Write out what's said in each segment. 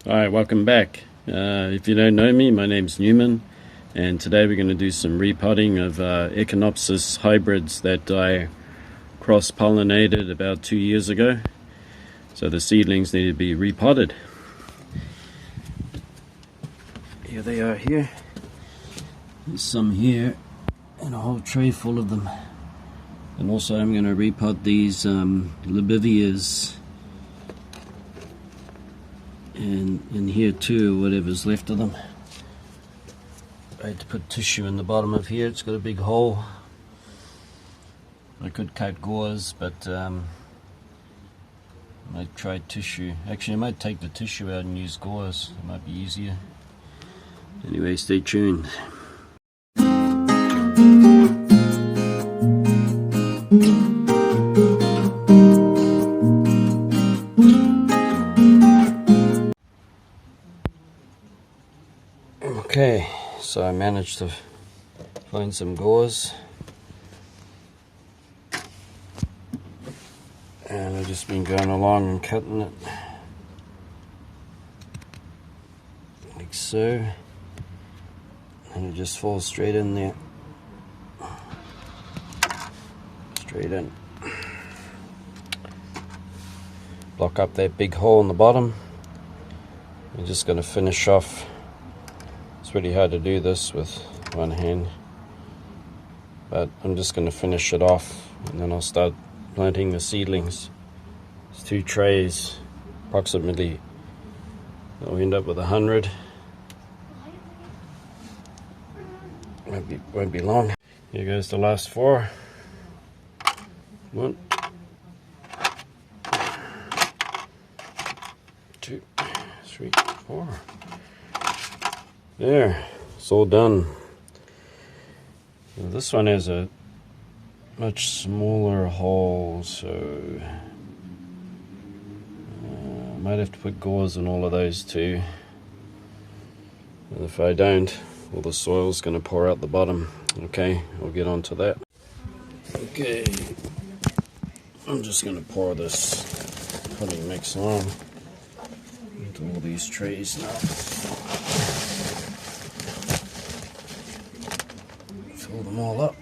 Alright, welcome back. If you don't know me, my name's Newman, and today we're going to do some repotting of Echinopsis hybrids that I cross-pollinated about 2 years ago. So the seedlings need to be repotted. Here they are here. There's some here, and a whole tray full of them. And also I'm going to repot these Libivias. And in here too, whatever's left of them. I had to put tissue in the bottom of here. It's got a big hole. I could cut gauze, but I might try tissue. Actually, I might take the tissue out and use gauze. It might be easier. Anyway, stay tuned. Okay, so I managed to find some gauze, and I've just been going along and cutting it like so, and it just falls straight in there, straight in. Block up that big hole in the bottom. I'm just going to finish off. It's really hard to do this with one hand, but I'm just going to finish it off, and then I'll start planting the seedlings. It's 2 trays, approximately. I'll end up with 100. Won't be long. Here goes the last 4. 1, 2, 3, 4. There, it's all done. Now this one has a much smaller hole, so I might have to put gauze in all of those too. And if I don't, all the soil's going to pour out the bottom. Okay, I'll get on to that. Okay, I'm just going to pour this potting mix on into all these trays now. Fill them all up.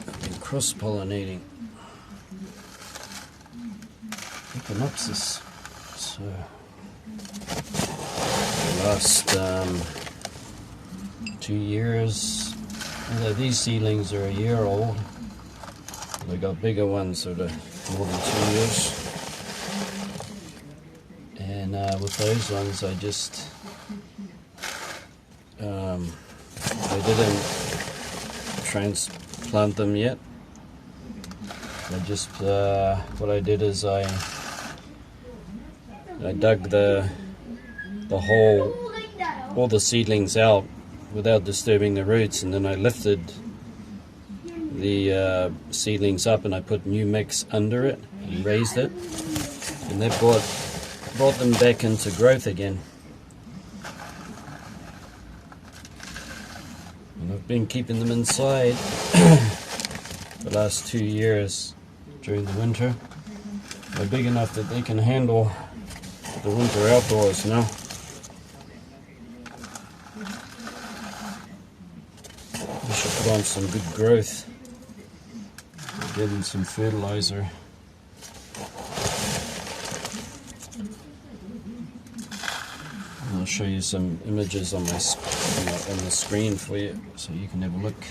I've been cross-pollinating Echinopsis. So the last 2 years, although these seedlings are a year old, they got bigger ones that are more than 2 years. And with those ones, I just I didn't transplant them yet. I just what I did is I dug the hole, all the seedlings out without disturbing the roots, and then I lifted the seedlings up and I put new mix under it and raised it, and that brought them back into growth again. And I've been keeping them inside the last 2 years during the winter. They're big enough that they can handle the winter outdoors now. I should put on some good growth. Give them some fertilizer. I'll show you some images on my on the screen for you, so you can have a look.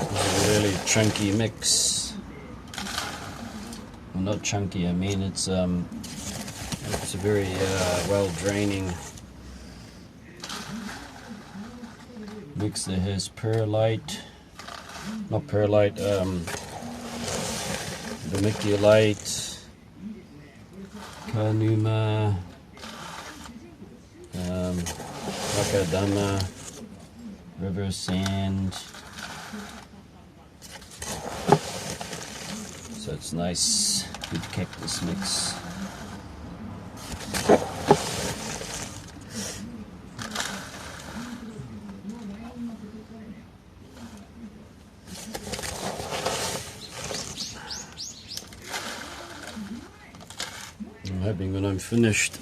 It's a really chunky mix. Well, not chunky. I mean it's a very well draining mix that has perlite, not perlite, vermiculite, carnuma, macadamia, river sand, So it's nice, good cactus mix. I'm hoping when I'm finished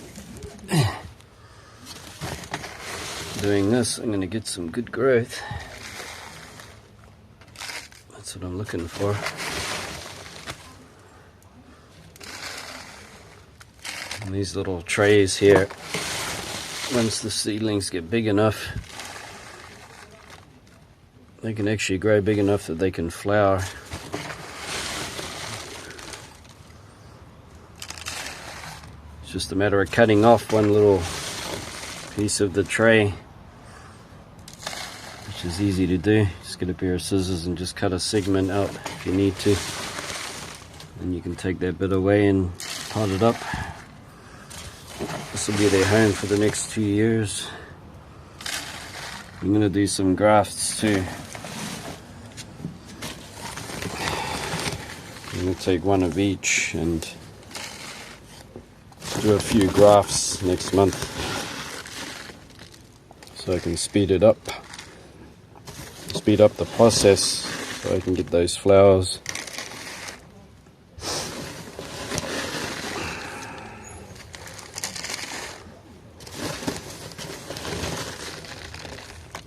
doing this, I'm going to get some good growth. That's what I'm looking for. And these little trays here, once the seedlings get big enough, they can actually grow big enough that they can flower. It's just a matter of cutting off one little piece of the tray, which is easy to do. Just get a pair of scissors and just cut a segment out if you need to. And you can take that bit away and pot it up. This will be their home for the next 2 years. I'm going to do some grafts too. I'm going to take one of each and do a few grafts next month so I can speed it up. Speed up the process so I can get those flowers.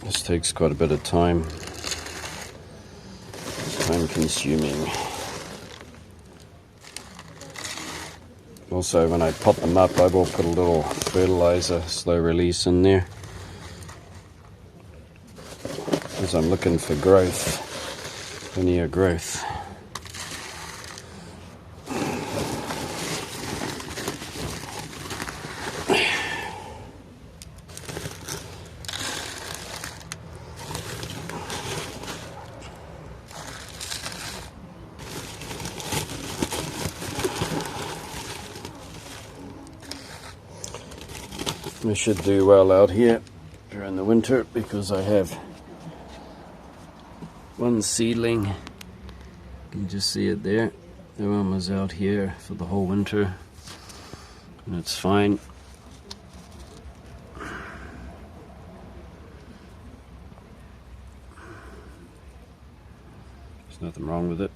This takes quite a bit of time. It's time consuming. Also, when I pot them up, I will put a little fertilizer, slow release in there, because I'm looking for growth, linear growth. We should do well out here during the winter because I have one seedling. You can just see it there. The one was out here for the whole winter and it's fine. There's nothing wrong with it.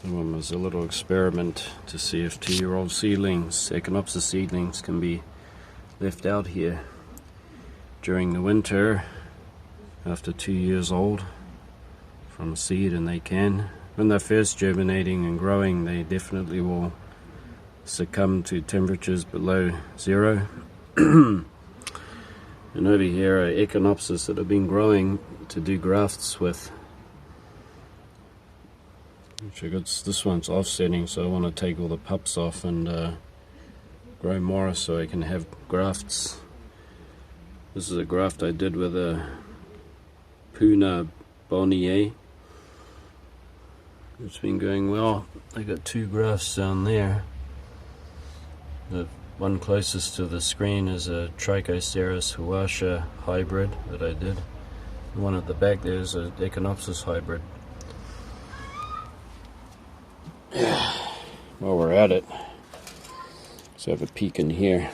The one was a little experiment to see if 2-year-old seedlings, Echinopsis seedlings, can be left out here during the winter after 2 years old from a seed, and they can. When they're first germinating and growing, they definitely will succumb to temperatures below 0. And over here are Echinopsis that have been growing to do grafts with. This one's offsetting, so I want to take all the pups off and grow more so I can have grafts. This is a graft I did with a Puna Bonnier. It's been going well. I got 2 grafts down there. The one closest to the screen is a Trichoceros huasha hybrid that I did. The one at the back there is an Echinopsis hybrid. While we're at it, let's have a peek in here.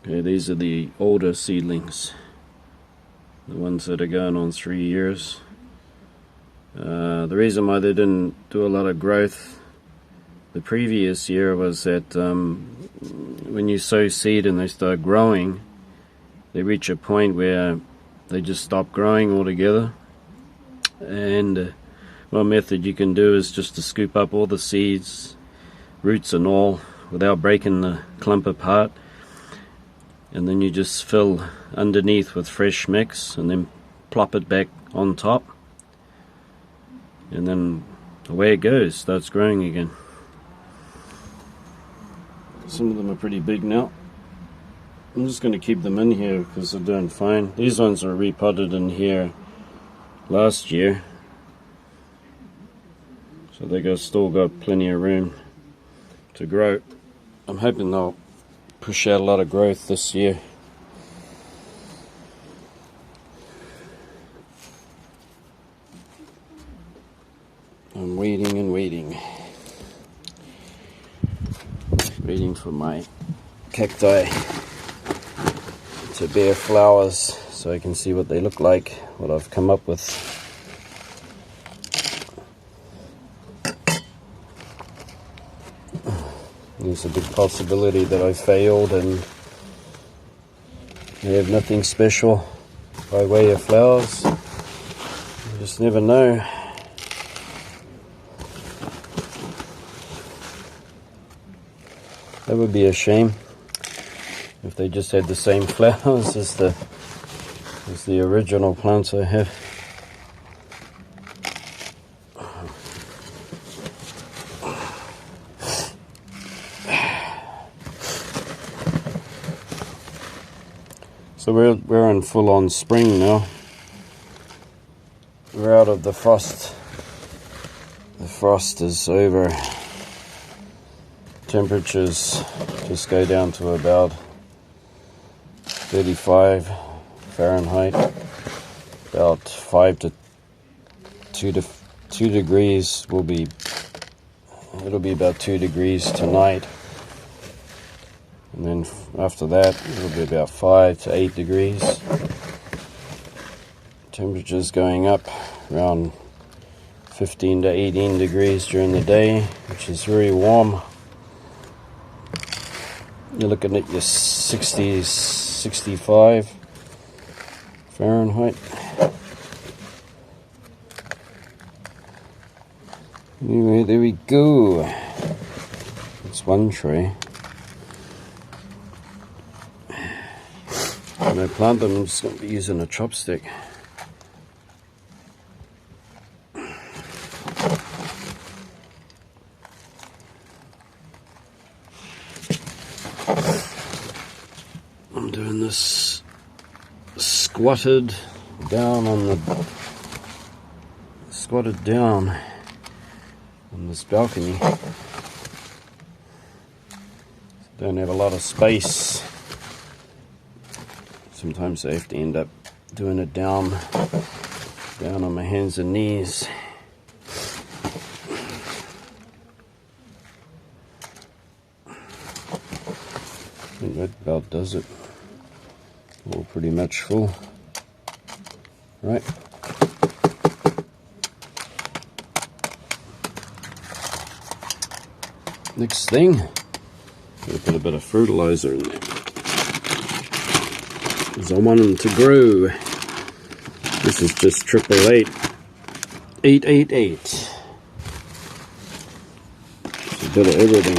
Okay, these are the older seedlings, the ones that are going on 3 years. The reason why they didn't do a lot of growth the previous year was that when you sow seed and they start growing, they reach a point where they just stop growing altogether. And one method you can do is just to scoop up all the seeds, roots and all, without breaking the clump apart, and then you just fill underneath with fresh mix and then plop it back on top, and then away it goes, starts growing again. Some of them are pretty big now. I'm just going to keep them in here because they're doing fine. These ones were repotted in here last year, so they still got plenty of room to grow. I'm hoping they'll push out a lot of growth this year. I'm waiting and waiting. Waiting for my cacti to bear flowers so I can see what they look like, what I've come up with. There's a big possibility that I failed and they have nothing special by way of flowers. You just never know. That would be a shame if they just had the same flowers as the original plants I have. So we're in full-on spring now. We're out of the frost. The frost is over. Temperatures just go down to about 35 Fahrenheit. About 2 degrees will be. It'll be about 2 degrees tonight. And then after that, it'll be about 5 to 8 degrees. Temperatures going up around 15 to 18 degrees during the day, which is very warm. You're looking at your 60s, 65 Fahrenheit. Anyway, there we go. That's one tray. When I plant them, I'm just going to be using a chopstick. I'm doing this squatted down on this balcony. Don't have a lot of space. Sometimes I have to end up doing it down on my hands and knees. I think that about does it. All pretty much full. Right. Next thing, we'll put a bit of fertilizer in there. Because I want them to grow. This is just 888. It's a bit of everything.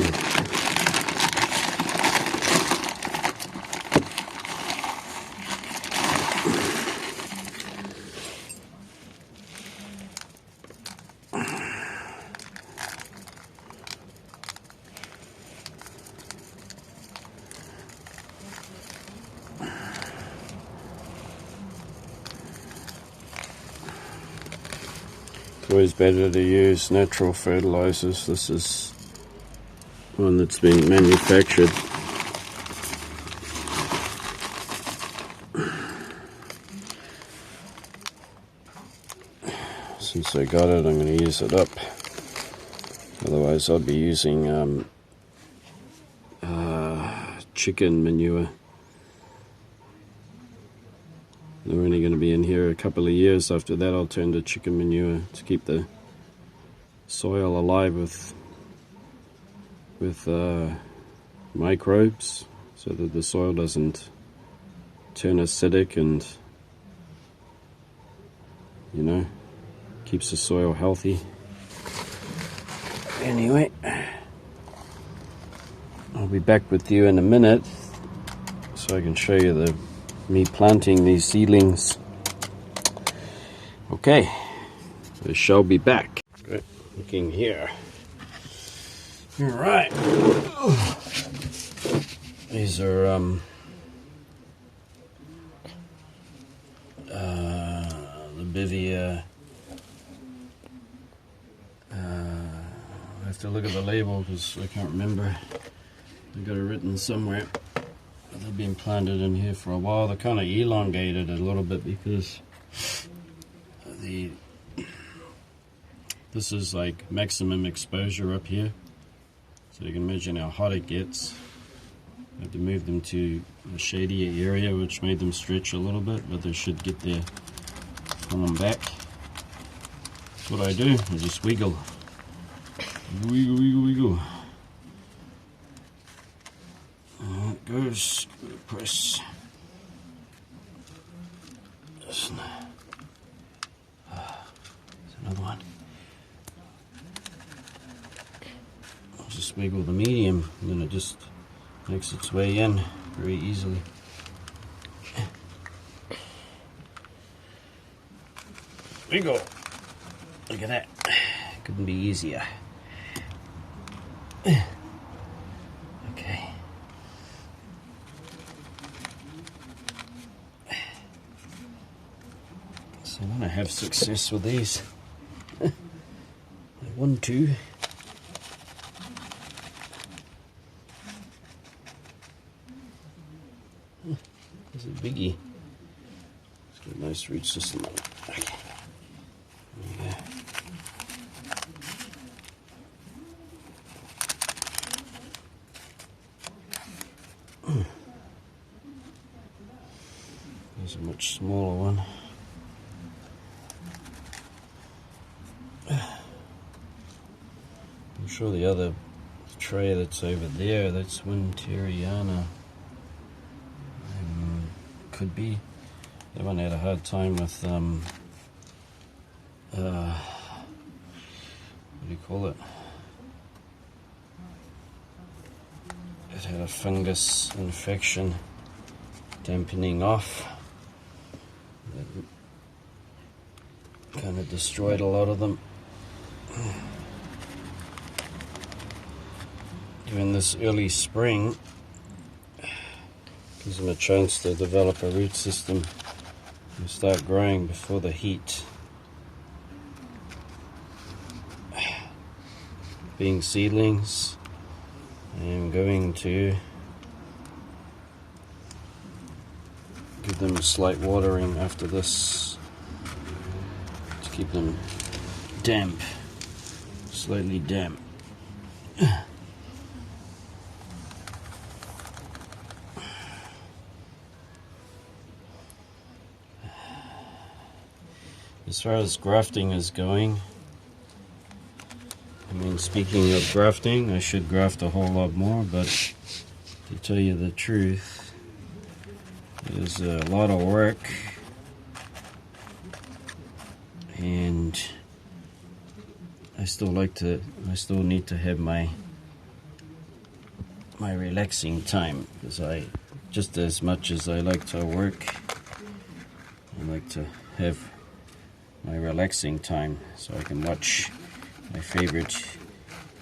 It's always better to use natural fertilizers. This is one that's been manufactured. Since I got it, I'm going to use it up. Otherwise, I'll be using chicken manure. They're only going to be in here a couple of years. After that, I'll turn to chicken manure to keep the soil alive with microbes, so that the soil doesn't turn acidic and, you know, keeps the soil healthy. Anyway, I'll be back with you in a minute so I can show you me planting these seedlings. Okay, I shall be back. Right, looking here. All right. These are the Bivia. I have to look at the label because I can't remember. I got it written somewhere. They've been planted in here for a while. They're kind of elongated a little bit because the This is like maximum exposure up here, so you can imagine how hot it gets. I had to move them to a shadier area, which made them stretch a little bit, but they should get their form back. What I do, I just wiggle. Wiggle, wiggle, wiggle. And it goes. Press. There's another one. I'll just wiggle the medium, and then it just makes its way in very easily. Wiggle. Look at that. Couldn't be easier. Okay. So I want to have success with these. 1, 2. There's a biggie. It's got a nice root system on it. Okay. There you go. There's a much smaller one. I'm sure the other tray that's over there, that's Winteriana. Could be. That one had a hard time with what do you call it? It had a fungus infection dampening off. It kind of destroyed a lot of them. During this early spring, gives them a chance to develop a root system and start growing before the heat. Being seedlings, I'm going to give them a slight watering after this to keep them damp, slightly damp. As far as grafting is going, I mean, speaking of grafting, I should graft a whole lot more, but to tell you the truth, it is a lot of work, and I still need to have my relaxing time, because just as much as I like to work, I like to have my relaxing time so I can watch my favorite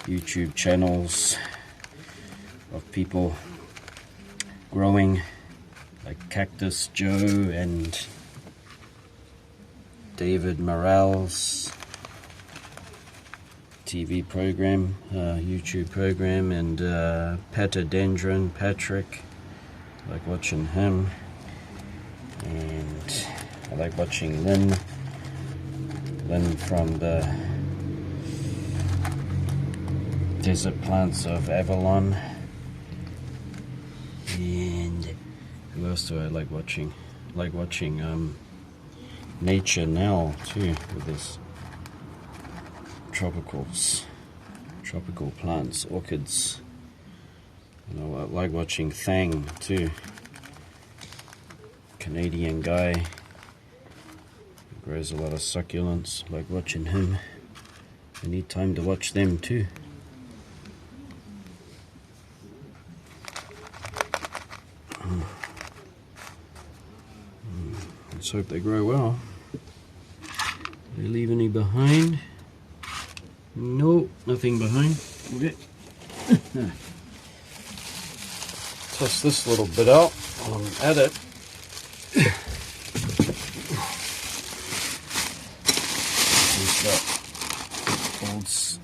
YouTube channels of people growing, like Cactus Joe and David Morale's TV program, YouTube program, and Patadendron Patrick. I like watching him, and I like watching Lynn from the Desert Plants of Avalon. And who else do I like watching? I like watching Nature Now too, with his tropical plants, orchids. You know, I like watching Thang too, Canadian guy. Grows a lot of succulents. Like watching him. I need time to watch them too. Let's hope they grow well. Did I leave any behind? No, nothing behind. Okay. Toss this little bit out while I'm at it.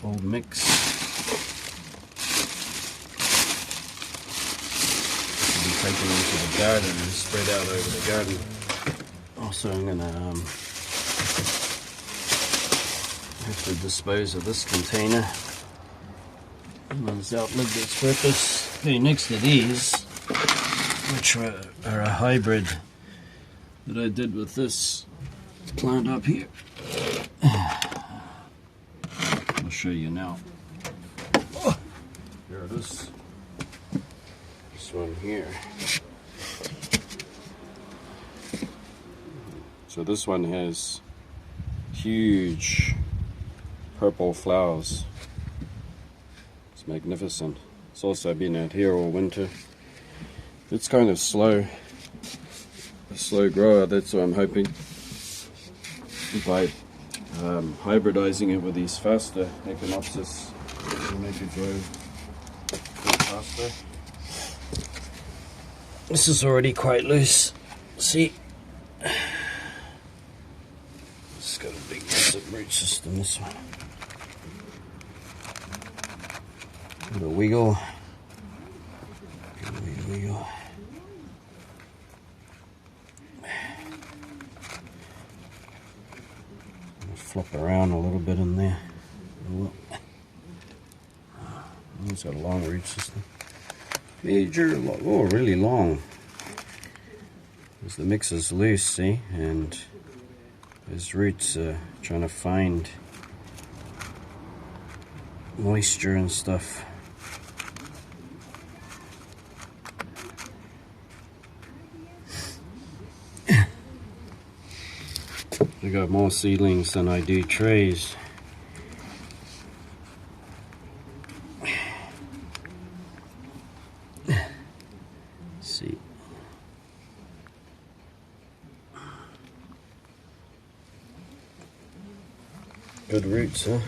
Old mix. I'll be taking into the garden and spread out over the garden. Also, I'm gonna have to dispose of this container. It's outlived its purpose. Okay, next to these, which are a hybrid that I did with this plant up here. I'll show you now. Oh, here it is. This one here. So this one has huge purple flowers. It's magnificent. It's also been out here all winter. It's kind of slow, a slow grower. That's what I'm hoping by hybridizing it with these faster echinopsis will make it grow faster. This is already quite loose. See? It's got a big massive root system, this one. Give it a wiggle. Give it a wiggle. Flop around a little bit in there. It's got a long root system. Major, oh, really long. As the mix is loose, see, and his roots are trying to find moisture and stuff. I got more seedlings than I do trays. See. Good roots, huh?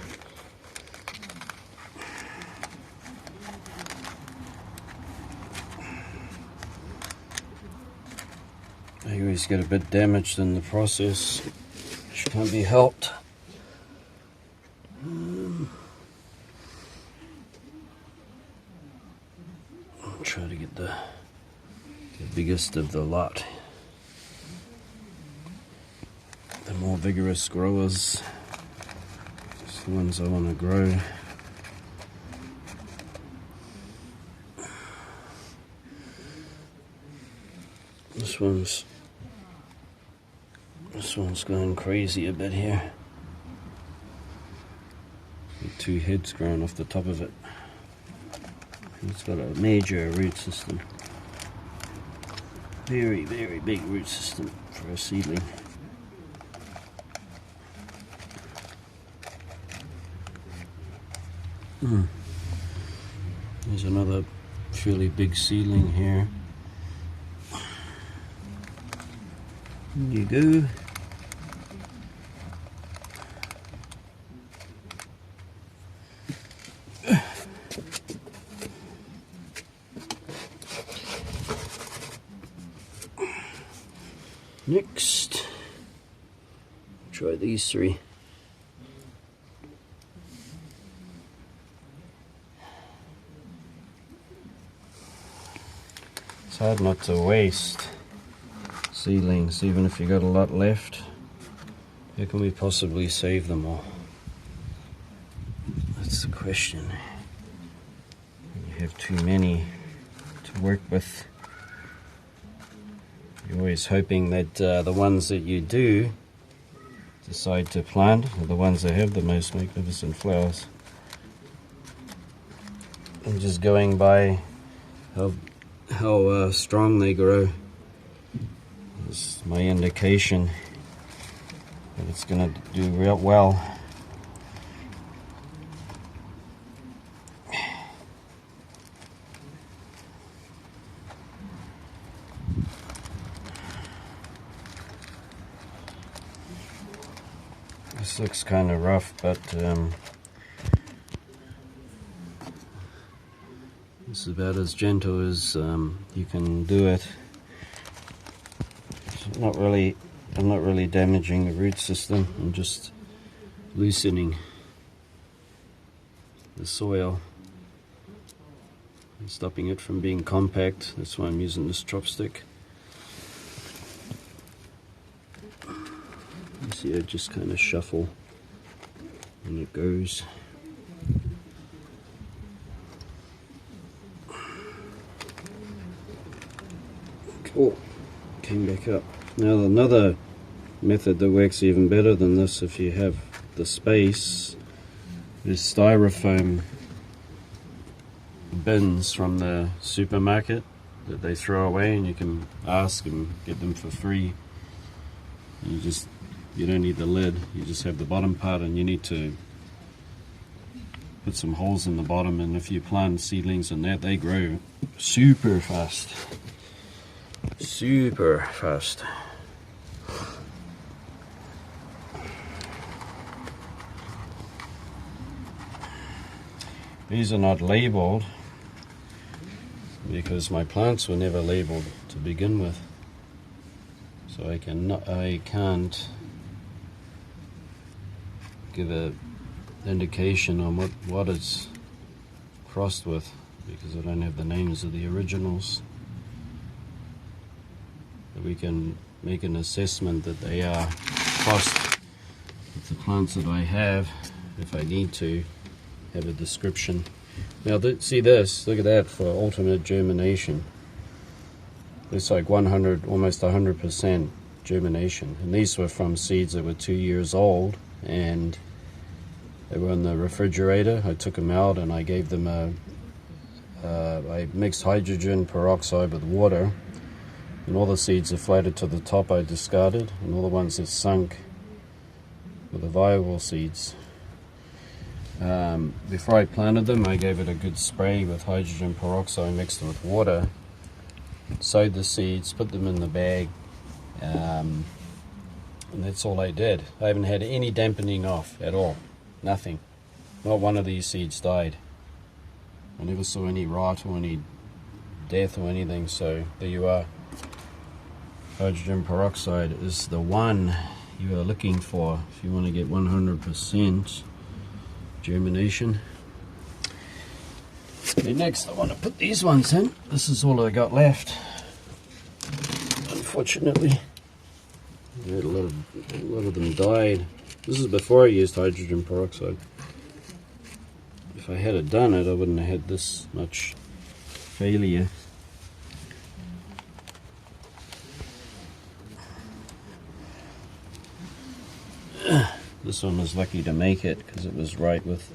I always get a bit damaged in the process, which can't be helped. I'll try to get the biggest of the lot. The more vigorous growers, it's the ones I want to grow. This one's going crazy a bit here. With two heads growing off the top of it. It's got a major root system. Very, very big root system for a seedling. There's another fairly big seedling here. There you go. Next, try these three. It's hard not to waste seedlings, even if you got a lot left. How can we possibly save them all? That's the question. When you have too many to work with, you're always hoping that the ones that you do decide to plant are the ones that have the most magnificent flowers. I'm just going by how strong they grow. It's my indication that it's gonna do real well. This looks kind of rough, but it's about as gentle as you can do it. I'm not really damaging the root system. I'm just loosening the soil and stopping it from being compact. That's why I'm using this chopstick. You see, I just kind of shuffle and it goes. Cool, came back up. Now another method that works even better than this, if you have the space, is styrofoam bins from the supermarket that they throw away, and you can ask and get them for free. You don't need the lid, you just have the bottom part, and you need to put some holes in the bottom, and if you plant seedlings in that, they grow super fast. Super fast. These are not labeled because my plants were never labeled to begin with, so I can't give a indication on what it's crossed with, because I don't have the names of the originals. But we can make an assessment that they are crossed with the plants that I have, if I need to have a description. Now see this, look at that for ultimate germination. It's like 100, almost 100% germination. And these were from seeds that were 2 years old, and they were in the refrigerator. I took them out and I gave them I mixed hydrogen peroxide with water, and all the seeds that floated to the top I discarded, and all the ones that sunk were the viable seeds. Before I planted them, I gave it a good spray with hydrogen peroxide mixed with water, sowed the seeds, put them in the bag, and that's all I did. I haven't had any dampening off at all. Nothing. Not one of these seeds died. I never saw any rot or any death or anything, so there you are. Hydrogen peroxide is the one you are looking for if you want to get 100% germination. Okay, next I want to put these ones in. This is all I got left, unfortunately. A lot of them died. This is before I used hydrogen peroxide. If I had done it, I wouldn't have had this much failure. This one was lucky to make it because it was right with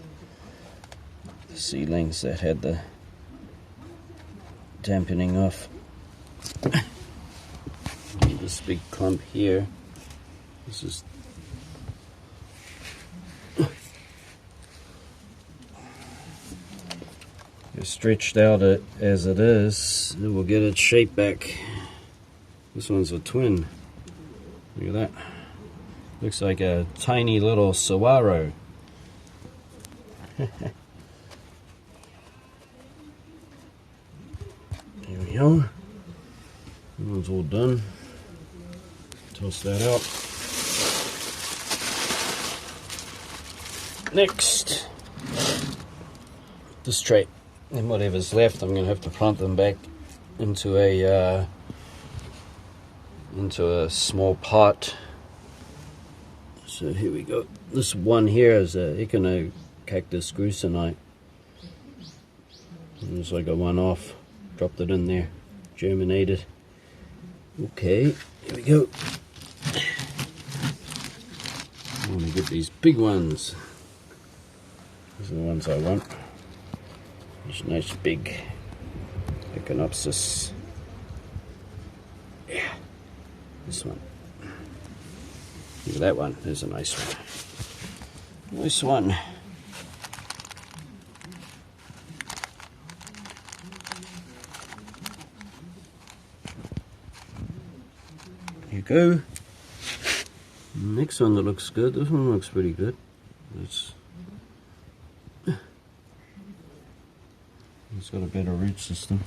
the seedlings that had the dampening off. This big clump here, this is stretched out as it is, it will get its shape back. This one's a twin. Look at that. Looks like a tiny little saguaro. Here we go. That one's all done. Toss that out. Next, this tray and whatever's left, I'm going to have to plant them back into a small pot. So here we go. This one here is a Echinocactus grucinite. It's like a one-off. Dropped it in there, germinated. Okay, here we go. I want to get these big ones. These are the ones I want. These nice big Echinopsis. Yeah, this one. Look at that one. There's a nice one. Nice one. There you go. Next one that looks good. This one looks pretty good. It's got a better root system.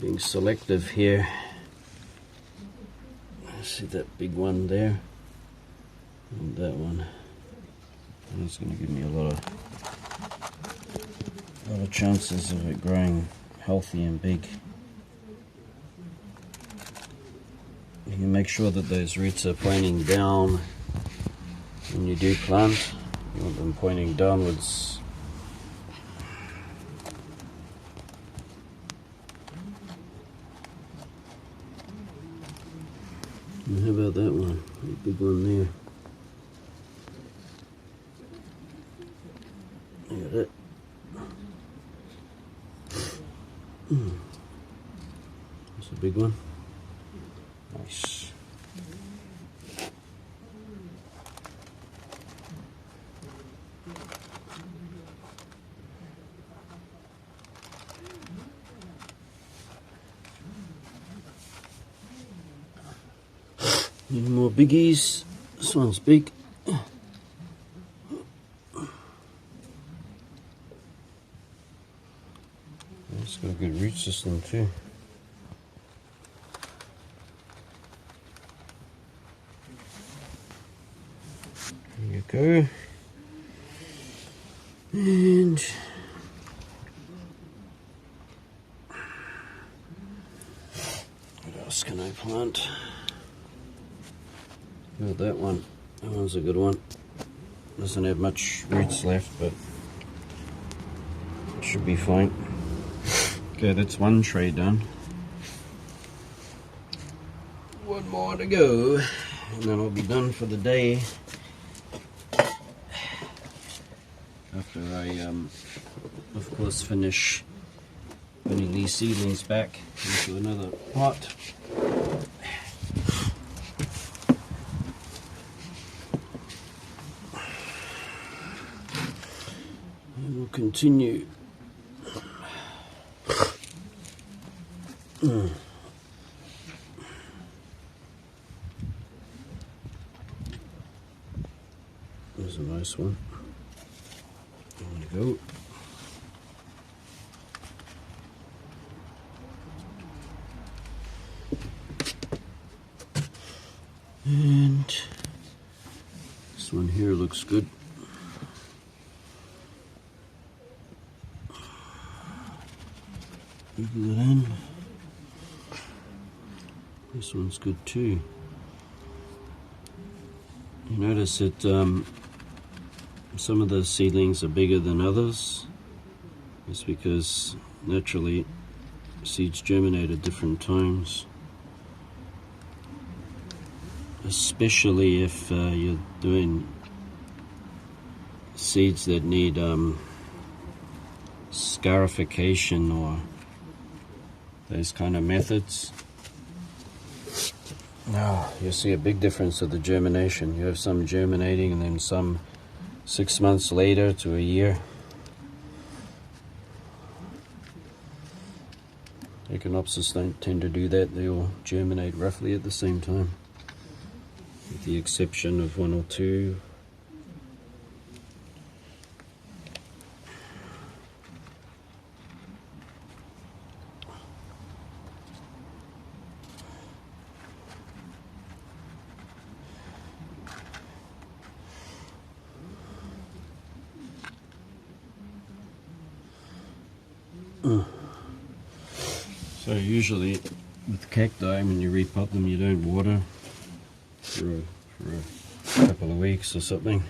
Being selective here. See that big one there, and that one. And it's going to give me a lot of chances of it growing healthy and big. you make sure that those roots are pointing down when you do plant. You want them pointing downwards. And how about that one? A big one there. Look at it. That's a big one. Nice. Any more biggies? This one's big. It's got a good root system too. There you go. And what else can I plant? Oh, that one. That one's a good one. Doesn't have much roots left, but it should be fine. Okay, that's one tray done. One more to go, and then I'll be done for the day. After I, of course, finish putting these seedlings back into another pot. And we'll continue. There's a nice one. There we go. And this one here looks good. Wiggle it in. This one's good too. You notice that some of the seedlings are bigger than others. It's because naturally seeds germinate at different times. Especially if you're doing seeds that need scarification or those kind of methods. Now you'll see a big difference of the germination. You have some germinating and then some 6 months later to a year. Echinopsis don't tend to do that. They all germinate roughly at the same time, with the exception of one or two. So usually with cacti, when you repot them, you don't water for a couple of weeks or something,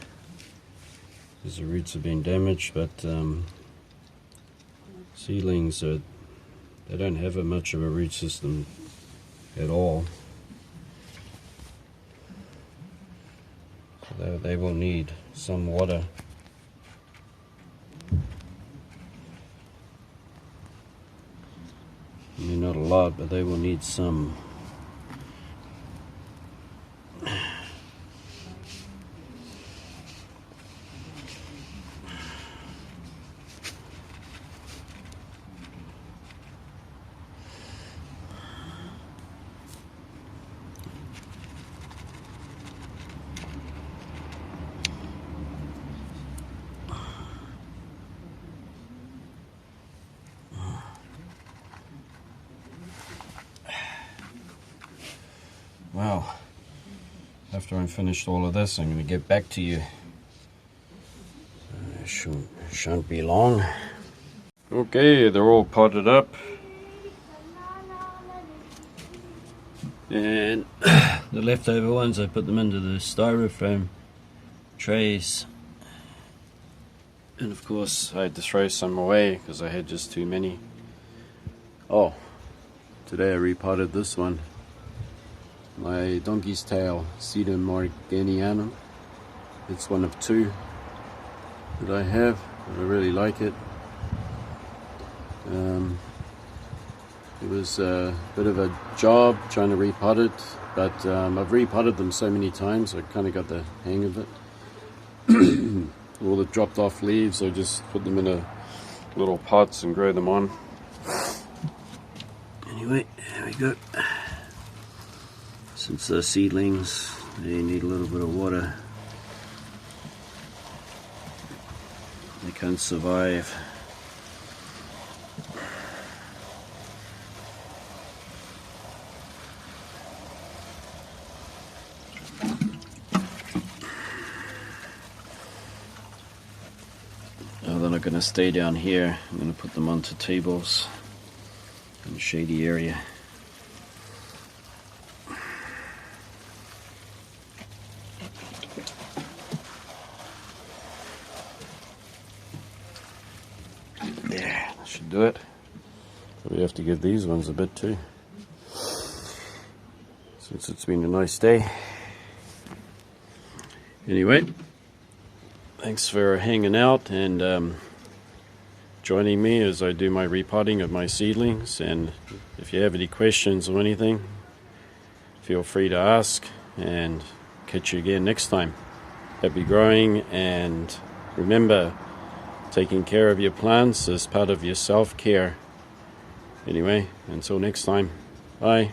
because the roots have been damaged. But seedlings they don't have much of a root system at all, so they will need some water. I mean, not a lot, but they will need some. Well, after I'm finished all of this, I'm going to get back to you. Shan't be long. Okay, they're all potted up. And the leftover ones, I put them into the styrofoam trays. And of course I had to throw some away because I had just too many. Oh, today I repotted this one. My donkey's tail, Sedum morganianum. It's one of two that I have. I really like it. It was a bit of a job trying to repot it, but I've repotted them so many times I kind of got the hang of it. All the dropped off leaves, I just put them in a little pots and grow them on. Anyway, there we go. Since they're seedlings, they need a little bit of water. They can't survive. Now they're not going to stay down here. I'm going to put them onto tables in a shady area. There, that should do it. Probably have to give these ones a bit too, since it's been a nice day. Anyway, thanks for hanging out and joining me as I do my repotting of my seedlings. And if you have any questions or anything, feel free to ask, and catch you again next time. Happy growing, and remember, taking care of your plants is part of your self-care. Anyway, until next time, bye.